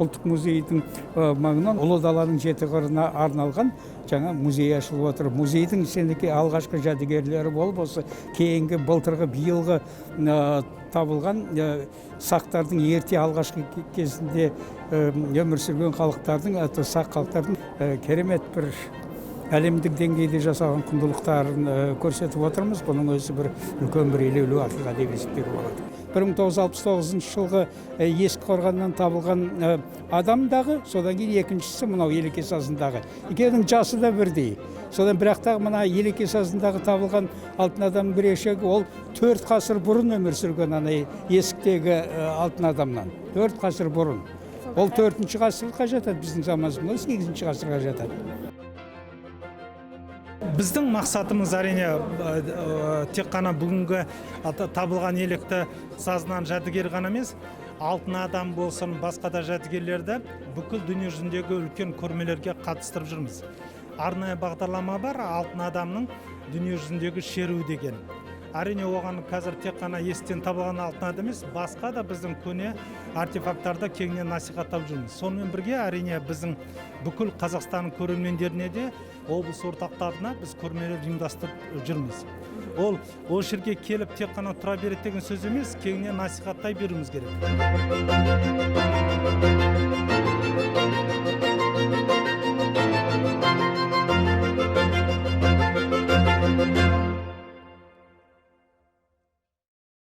Ұлттық музейдің маңынан Ұлы даланың жеті қырына арналған жаңа музей ашылып отыр. Музейдің сенеке алғашқы жәдігерлері болып, осы кейінгі былтырғы биылғы табылған сақтардың ерте алғашқы кезінде өмір сүрген халықтардың, сақ халықтардың керемет бір әлемдік деңгейде жасалған құндылықтарын көрсетіп отырмыз. Бұның өзі бір үлкен бір елеулі оқиға деп есептеуге болады. 1969 жылғы ескі қорғаннан табылған адамдағы, содан кейін екіншісі мынау Елеке сазындағы. Екеуінің жасы да бірдей. Содан бірақтағы мына Елеке сазындағы табылған алтын адамның бірешегі, ол 4 ғасыр бұрын өмір сүрген есіктегі алтын адамнан. 4 ғасыр бұрын. Ол 4-ші ғасырға жатады, біздің заманымызда 8-ші ғасырға жатады. Біздің мақсатымыз әрине тек қана бүгінгі табылған електі сазынан жәдігер ғана емес, алтын адам болсын, басқа да жәдігерлерді бүкіл дүние жүзіндегі үлкен көрмелерге қатыстырып жүрміз. Арнайы бағдарлама бар, алтын адамның дүние жүзіндегі шеруі деген. Әрине оған қазір тек қана естен табылған алтын адам емес, басқа да біздің көне артефакттарды кеңінен насихаттап жүрміз. Сонымен бірге әрине біздің бүкіл Қазақстанның көрермендеріне де облыс орталықтарына біз көрмелер ұйымдастырып жүрміз. Ол жерге келіп тек қана тұра береді деген сөз емес, кеңінен насихаттай беруіміз керек.